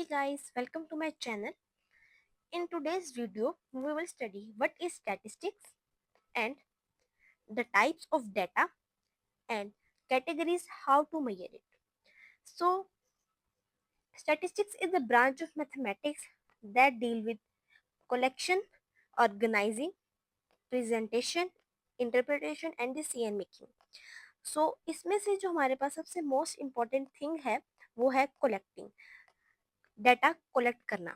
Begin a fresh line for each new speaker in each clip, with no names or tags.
Hey guys, welcome to my channel. In today's video, we will study what is statistics and the types of data and categories how to measure it. So, statistics is a branch of mathematics that deal with collection, organizing, presentation, interpretation and decision making. So, इसमें से जो हमारे पास सबसे most important thing है वो है collecting, data collect करना।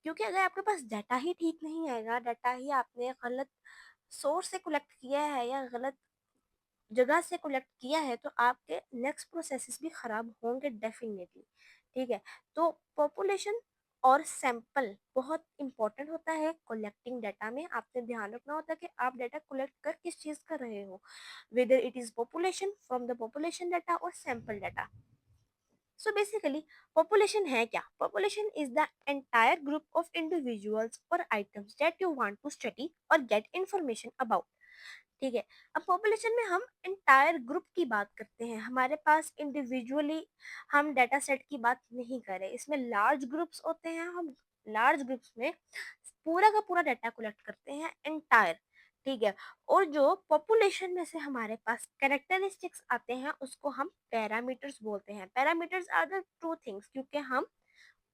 क्योंकि अगर आपके पास डाटा ही ठीक नहीं आएगा, डाटा ही आपने गलत सोर्स से कलेक्ट किया है या गलत जगह से कलेक्ट किया है तो आपके नेक्स्ट प्रोसेसेस भी खराब होंगे डेफिनेटली। ठीक है, तो पॉपुलेशन और सैंपल बहुत इंपॉर्टेंट होता है कलेक्टिंग डाटा में। आपने ध्यान रखना होता है कि आप डाटा कलेक्ट कर किस चीज़ कर रहे हो, whether it is population from the population data और sample data. So basically population है क्या? Population is the entire group of individuals और items that you want to study और गेट इंफॉर्मेशन अबाउट। ठीक है, अब पॉपुलेशन में हम एंटायर ग्रुप की बात करते हैं, हमारे पास इंडिविजुअली हम डाटा सेट की बात नहीं कर रहे। इसमें लार्ज ग्रुप्स होते हैं, हम लार्ज ग्रुप्स में पूरा का पूरा डाटा कलेक्ट करते हैं एंटायर। ठीक है, और जो पॉपुलेशन में से हमारे पास कैरेक्टरिस्टिक्स आते हैं उसको हम पैरामीटर्स बोलते हैं। Parameters are the true things, क्योंकि हम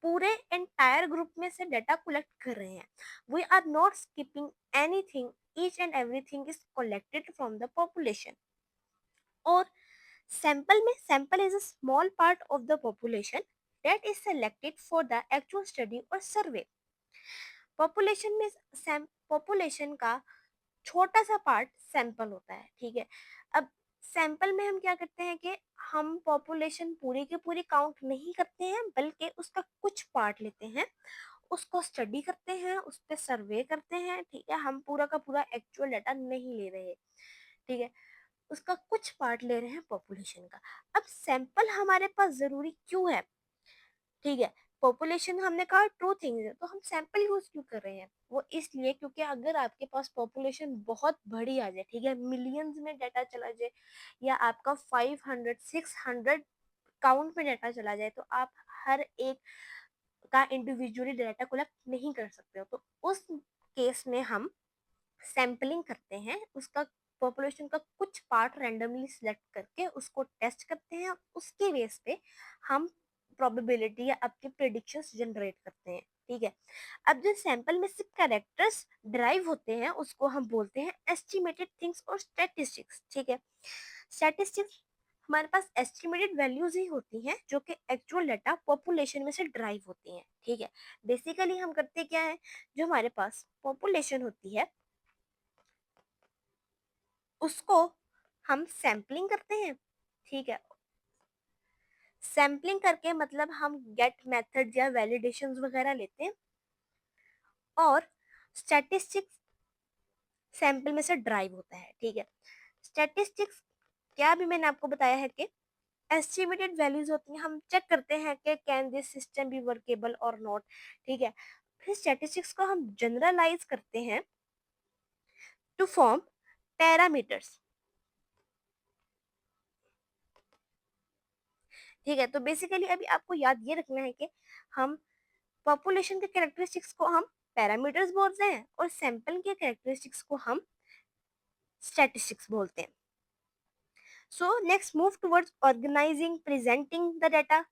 पूरे एंटायर ग्रुप में से डाटा कलेक्ट कर रहे हैं। We are not skipping anything, each and everything is collected from the population. और सैंपल में, sample is a small part of the population that is selected for the actual study और survey. Population में population का छोटा सा part sample होता है। ठीक है, अब सैंपल में हम क्या करते हैं कि हम पॉपुलेशन पूरी की पूरी काउंट नहीं करते हैं, बल्कि उसका कुछ पार्ट लेते हैं, उसको स्टडी करते हैं, उस पर सर्वे करते हैं। ठीक है, हम पूरा का पूरा एक्चुअल डाटा नहीं ले रहे। ठीक है, उसका कुछ पार्ट ले रहे हैं पॉपुलेशन का। अब सैंपल हमारे पास जरूरी क्यों है? ठीक है, पॉपुलेशन हमने कहा ट्रू थिंग्स है, तो हम सैंपल यूज क्यों कर रहे हैं? वो इसलिए क्योंकि अगर आपके पास पॉपुलेशन बहुत बड़ी आ जाए, ठीक है, मिलियंस में डाटा चला जाए या आपका 500 600 काउंट में डाटा चला जाए, तो आप हर एक का इंडिविजुअली डाटा कलेक्ट नहीं कर सकते हो। तो उस केस में हम सैम्पलिंग करते हैं, उसका पॉपुलेशन का कुछ पार्ट रैंडमली सिलेक्ट करके उसको टेस्ट करते हैं, उसके बेस पे हम प्रोबेबिलिटी या आपके प्रेडिक्शंस जनरेट करते हैं। ठीक है, अब जो सैंपल में सिर्फ कैरेक्टर्स ड्राइव होते हैं उसको हम बोलते हैं एस्टिमेटेड थिंग्स और स्टैटिस्टिक्स। ठीक है, स्टैटिस्टिक्स हमारे पास एस्टिमेटेड वैल्यूज ही होती हैं जो कि एक्चुअल डाटा पॉपुलेशन में से ड्राइव होती हैं। ठीक है, बेसिकली हम करते क्या है, जो हमारे पास पॉपुलेशन होती है उसको हम सैम्पलिंग करते हैं। ठीक है, सैम्पलिंग करके मतलब हम गेट मेथड या वैलिडेशंस वगैरह लेते हैं, और स्टैटिस्टिक्स सैंपल में से ड्राइव होता है। ठीक है, स्टैटिस्टिक्स क्या भी मैंने आपको बताया है कि एस्टिमेटेड वैल्यूज होती हैं, हम चेक करते हैं कि can this system be workable और नॉट। ठीक है, फिर स्टैटिस्टिक्स को हम जनरलाइज करते हैं टू फॉर्म पैरामीटर्स। ठीक है, तो बेसिकली अभी आपको याद ये रखना है कि हम पॉपुलेशन के कैरेक्टरिस्टिक्स को हम पैरामीटर्स बोलते हैं और सैंपल के कैरेक्टरिस्टिक्स को हम स्टैटिस्टिक्स बोलते हैं। So next move towards organizing, presenting the data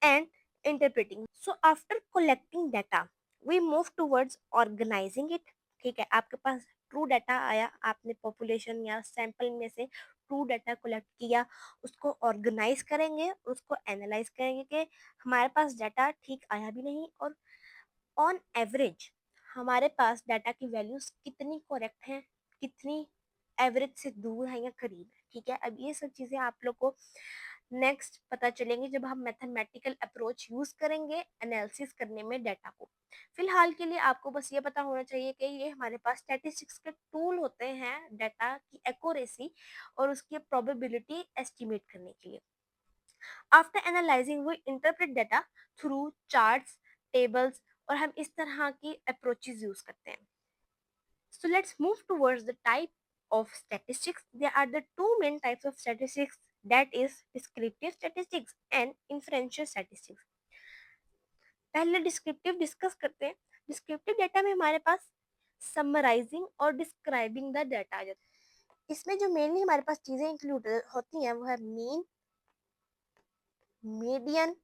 and interpreting. So after collecting data we move towards organizing it. ठीक है, आपके पास ट्रू डाटा आया, आपने पॉपुलेशन या सैंपल में से ट्रू डाटा कलेक्ट किया, उसको ऑर्गेनाइज करेंगे, उसको एनालाइज करेंगे कि हमारे पास डाटा ठीक आया भी नहीं, और ऑन एवरेज हमारे पास डाटा की वैल्यूज कितनी करेक्ट हैं, कितनी एवरेज से दूर है या करीब है। ठीक है, अब ये सब चीज़ें आप लोग को नेक्स्ट पता चलेंगे जब हम मैथमेटिकल अप्रोच यूज करेंगे एनालिसिस करने में डाटा को। फिलहाल के लिए आपको बस ये पता होना चाहिए कि ये हमारे पास स्टैटिस्टिक्स के टूल होते हैं डाटा की एक्यूरेसी और उसकी प्रोबेबिलिटी एस्टिमेट करने के लिए। After analyzing we interpret data through charts, tables, और हम इस तरह की अप्रोचेस यूज करते हैं। So let's move towards the type of statistics. There are the two main types of statistics, that is descriptive statistics and inferential statistics. पहले descriptive discuss करते हैं। डिस्क्रिप्टिव डाटा में हमारे पास समराइजिंग और डिस्क्राइबिंग द डाटा आ जाता है। इसमें जो मेनली हमारे पास चीजें इंक्लूड होती हैं वो है मीन, मीडियन,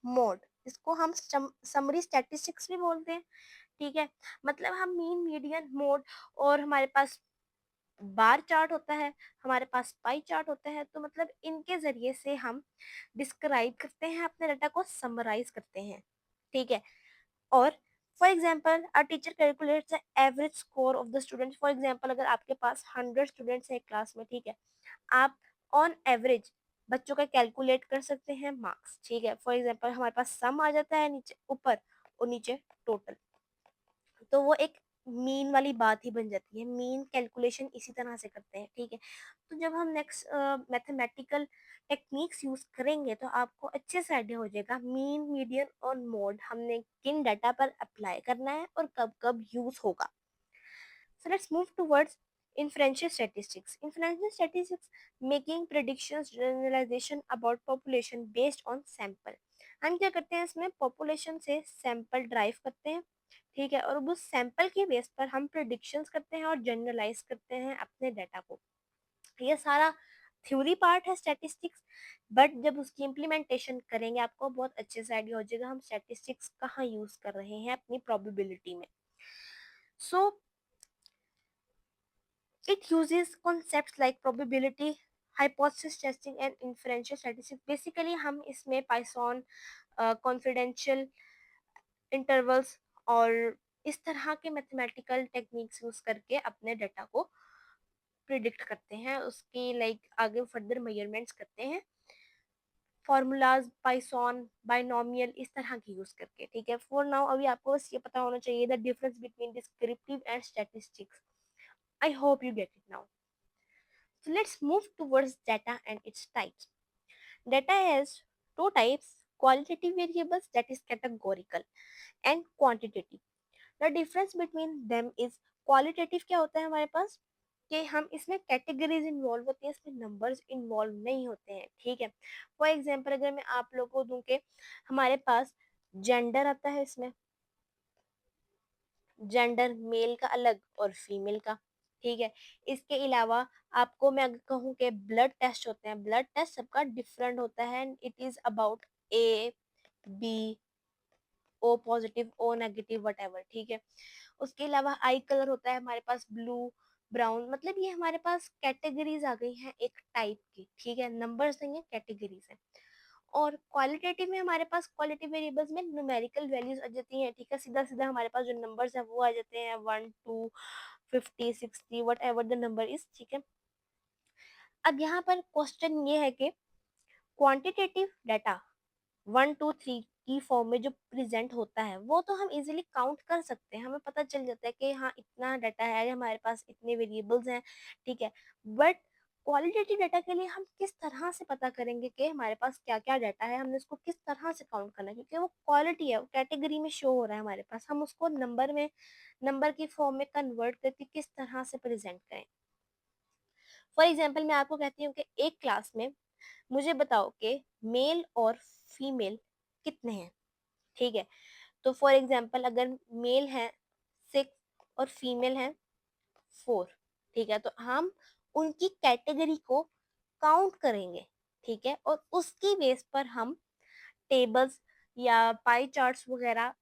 मोड। इसको हम समरी स्टैटिस्टिक्स भी बोलते हैं। ठीक है, मतलब हम मीन, मीडियन, मोड और हमारे पास बार चार्ट होता है, हमारे पास पाई चार्ट होता है, तो मतलब इनके जरिए से हम डिस्क्राइब करते हैं, अपने डाटा को समराइज करते हैं। ठीक है, और for example a teacher calculates the average score of the student. For example अगर आपके पास 100 स्टूडेंट्स हैं एक क्लास में, ठीक है, आप ऑन एवरेज बच्चों का कैलकुलेट कर सकते हैं मार्क्स। ठीक है, फॉर एग्जाम्पल हमारे पास सम आ जाता है नीचे ऊपर और नीचे टोटल, तो वो एक मीन वाली बात ही बन जाती है। मीन कैलकुलेशन इसी तरह से करते हैं। ठीक है, तो जब हम नेक्स्ट मैथमेटिकल टेक्निक्स यूज करेंगे तो आपको अच्छे से आइडिया हो जाएगा मीन, मीडियन और मोड हमने किन डाटा पर अप्लाई करना है और कब कब यूज होगा। So let's move towards inferential statistics. Inferential statistics making predictions, generalization about population based on sample. हम क्या करते हैं इसमें पॉपुलेशन से सैंपल ड्राइव करते हैं। ठीक है, और उस सैंपल के बेस पर हम प्रिडिक्शंस करते हैं और जनरलाइज करते हैं अपने डाटा को। ये सारा थ्योरी पार्ट है स्टैटिस्टिक्स, बट जब उसकी इम्प्लीमेंटेशन करेंगे आपको बहुत अच्छे से आइडिया हो जाएगा हम स्टैटिस्टिक्स कहाँ यूज कर रहे हैं अपनी प्रोबेबिलिटी में। सो it uses concepts like probability, hypothesis testing and inferential statistics. Basically हम इसमें पाइथन, कॉन्फिडेंशियल इंटरवल्स और इस तरह के मैथमेटिकल टेक्निक्स यूज करके अपने डाटा को प्रिडिक्ट करते हैं, उसकी लाइक आगे फर्दर मेजरमेंट्स करते हैं फॉर्मूलाज पाइथन बाइनोमियल इस तरह की यूज करके। ठीक है, फॉर नाउ अभी आपको बस ये पता होना चाहिए the difference between descriptive and statistics. I hope you get it now. So let's move towards data and its types. Data has two types, qualitative variables that is categorical and quantitative. The difference between them is qualitative क्या होता है हमारे पास कि हम इसमें categories involve होती हैं, इसमें नंबर्स इन्वॉल्व नहीं होते हैं। ठीक है, फॉर एग्जांपल अगर मैं आप लोगों को दूं कि हमारे पास जेंडर आता है, इसमें जेंडर मेल का अलग और फीमेल का। ठीक है, इसके अलावा आपको मैं अगर कहूँ कि ब्लड टेस्ट होते हैं, ब्लड टेस्ट सबका डिफरेंट होता है and it is about A, B, O positive, O negative, whatever. ठीक है, उसके अलावा आई कलर होता है हमारे पास ब्लू, ब्राउन, मतलब ये हमारे पास कैटेगरीज आ गई हैं एक टाइप की। ठीक है, नंबर्स नहीं है, कैटेगरीज है। और क्वालिटेटिव में हमारे पास क्वालिटी वेरिएबल्स में न्यूमेरिकल वैल्यूज आ जाती हैं। ठीक है, सीधा सीधा हमारे पास जो नंबर्स है वो आ जाते हैं 1 2 50 60 what ever the number is. ठीक है, अब यहाँ पर क्वेश्चन ये है कि क्वांटिटेटिव डाटा 1 2 3 की फॉर्म में जो प्रेजेंट होता है वो तो हम इजीली काउंट कर सकते हैं, हमें पता चल जाता है कि हाँ इतना डाटा है हमारे पास, इतने वेरिएबल्स हैं। ठीक है, बट क्वालिटेटिव डाटा के लिए हम किस तरह से पता करेंगे कि हमारे पास क्या क्या डाटा है, हमने उसको किस तरह से काउंट करना है, क्योंकि वो क्वालिटी है, वो कैटेगरी में शो हो रहा है हमारे पास, हम उसको नंबर में, नंबर की फॉर्म में कन्वर्ट करके किस तरह से प्रेजेंट करें। फॉर एग्जाम्पल मैं आपको कहती हूँ कि एक क्लास में मुझे बताओ कि मेल और फीमेल कितने हैं। ठीक है, तो फॉर एग्जाम्पल अगर मेल है 6 और फीमेल है 4। ठीक है, तो हम उनकी कैटेगरी को काउंट करेंगे। ठीक है, और उसकी बेस पर हम टेबल्स या पाई चार्ट्स वगैरह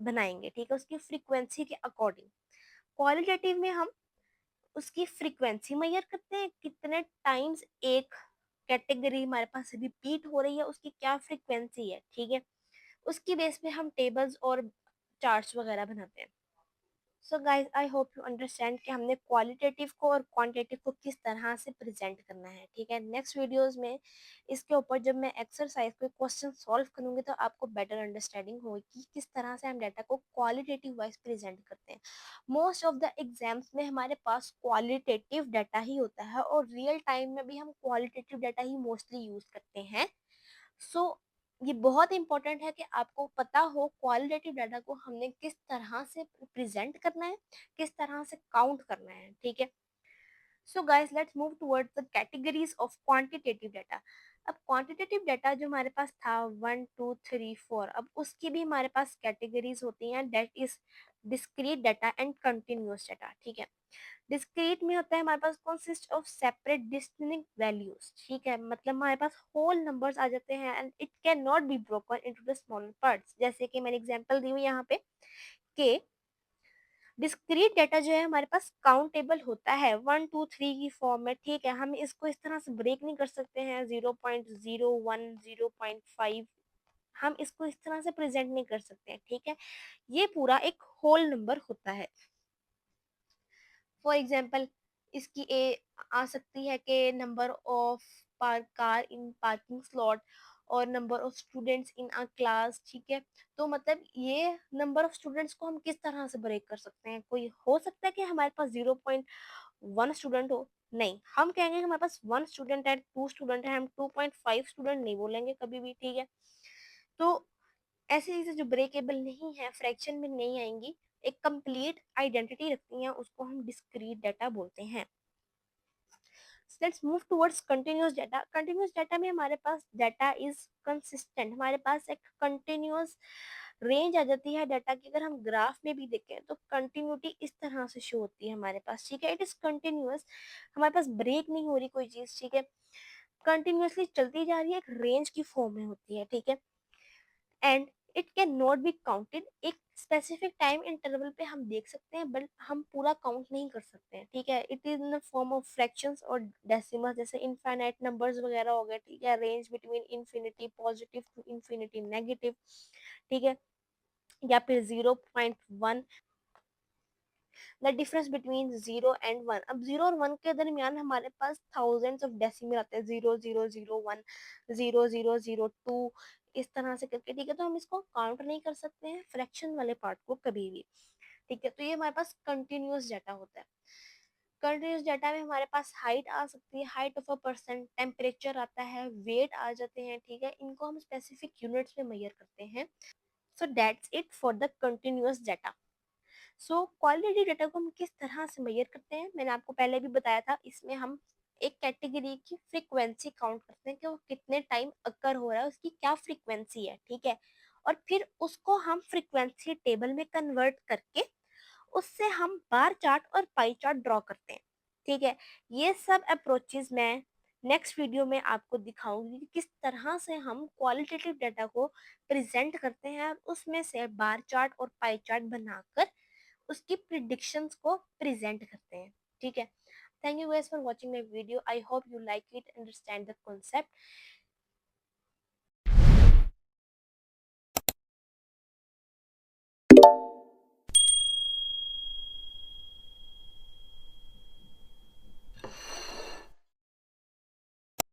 बनाएंगे। ठीक है, उसकी फ्रीक्वेंसी के अकॉर्डिंग। क्वालिटेटिव में हम उसकी फ्रीक्वेंसी मेजर करते हैं, कितने टाइम्स एक कैटेगरी हमारे पास रिपीट हो रही है, उसकी क्या फ्रीक्वेंसी है। ठीक है, उसकी बेस पे हम टेबल्स और चार्ट्स वगैरह बनाते हैं। So guys I hope you understand कि हमने क्वालिटेटिव को और क्वांटिटेटिव को किस तरह से प्रेजेंट करना है। ठीक है, नेक्स्ट वीडियोस में इसके ऊपर जब मैं एक्सरसाइज को क्वेश्चन सॉल्व करूंगी तो आपको बेटर अंडरस्टैंडिंग होगी कि किस तरह से हम डाटा को क्वालिटेटिव वाइज प्रेजेंट करते हैं। मोस्ट ऑफ द एग्जाम्स में हमारे पास क्वालिटेटिव डाटा ही होता है और रियल टाइम में भी हम क्वालिटेटिव डाटा ही मोस्टली यूज करते हैं। सो ये बहुत इंपॉर्टेंट है कि आपको पता हो क्वालिटेटिव डाटा को हमने किस तरह से प्रेजेंट करना है, किस तरह से काउंट करना है। ठीक है, so guys let's move towards the categories of quantitative data. अब क्वांटिटेटिव डाटा जो हमारे पास था 1 2 3 4, अब उसकी भी हमारे पास कैटेगरीज होती हैं, that is discrete data and continuous data. ठीक है, डिस्क्रीट में होता है हमारे पास consist of separate distinct values. ठीक है, मतलब हमारे पास होल नंबर्स आ जाते हैं and it can not be broken into the smaller parts. जैसे कि मैंने एग्जांपल दी हुई यहाँ पे कि डिस्क्रीट डाटा जो है हमारे पास काउंटेबल होता है 1 2 3 की फॉर्म में। ठीक है, हम इसको इस तरह से ब्रेक नहीं कर सकते हैं 0.01 0.5, हम इसको इस तरह से प्रेजेंट नहीं कर सकते हैं। ठीक है, ये पूरा एक होल नंबर होता है। फॉर एग्जाम्पल इसकी ए आ सकती है कि number of park car in parking slot और number of students in a class. ठीक है, तो मतलब ये नंबर ऑफ स्टूडेंट्स को हम किस तरह से ब्रेक कर सकते हैं? कोई हो सकता है कि हमारे पास 0.1 स्टूडेंट हो, नहीं, हम कहेंगे कि हमारे पास 1 स्टूडेंट है, 2 स्टूडेंट है, हम 2.5 स्टूडेंट नहीं बोलेंगे कभी भी। ठीक है, तो ऐसी चीजें जो ब्रेकेबल नहीं है, फ्रैक्शन में नहीं आएंगी, एक कंप्लीट आइडेंटिटी रखती हैं, उसको हम डिस्क्रीट डाटा बोलते हैं। Let's move towards continuous data. Continuous data में हमारे पास डाटा इज कंसिस्टेंट, हमारे पास एक कंटिन्यूअस रेंज आ जाती है डाटा की। अगर हम ग्राफ में भी देखें तो कंटिन्यूटी इस तरह से शो होती है हमारे पास। ठीक है, इट इज कंटिन्यूअस, हमारे पास ब्रेक नहीं हो रही कोई चीज। ठीक है, कंटिन्यूअसली चलती जा रही है, एक रेंज की फॉर्म में होती है। ठीक है, and it can not be counted, एक स्पेसिफिक टाइम इंटरवल पे हम देख सकते हैं बट हम पूरा काउंट नहीं कर सकते हैं। ठीक है, it is in the form of fractions और डेसिमल्स, जैसे इनफाइनाइट नंबर्स वगैरह हो गए। ठीक है, range between infinity positive to infinity negative. ठीक है, या फिर 0.1, द डिफरेंस बिटवीन 0 एंड 1। अब 0 और 1 के दरमियान हमारे पास थाउजेंड्स ऑफ डेसिमल आते हैं, 0 0 0 1 0 0 0 2, इस तरह से करके। ठीक है, तो हम इसको काउंट नहीं कर सकते हैं फ्रैक्शन वाले पार्ट को कभी भी। ठीक है, तो ये हमारे पास कंटिन्यूअस डाटा होता है। कंटिन्यूअस डाटा में हमारे पास हाइट आ सकती है, height of a person, temperature आता है, वेट आ जाते हैं। ठीक है, इनको हम स्पेसिफिक यूनिट्स में मेजर करते हैं। So that's it for the continuous data. So quality data को हम किस तरह से मेजर करते हैं, मैंने आपको पहले भी बताया था। इसमें हम एक कैटेगरी की फ्रीक्वेंसी काउंट करते हैं कि वो कितने टाइम अकर हो रहा है, उसकी क्या फ्रीक्वेंसी है। ठीक है, और फिर उसको हम फ्रीक्वेंसी टेबल में कन्वर्ट करके उससे हम बार चार्ट और पाई चार्ट ड्रॉ करते हैं। ठीक है, ये सब अप्रोचेस मैं नेक्स्ट वीडियो में आपको दिखाऊंगी कि किस तरह से हम क्वालिटेटिव डाटा को प्रेजेंट करते हैं और उसमें से बार चार्ट और पाई चार्ट बनाकर उसकी प्रिडिक्शंस को प्रेजेंट करते हैं। ठीक है, thank you guys for watching my video, I hope you like it, understand the concept.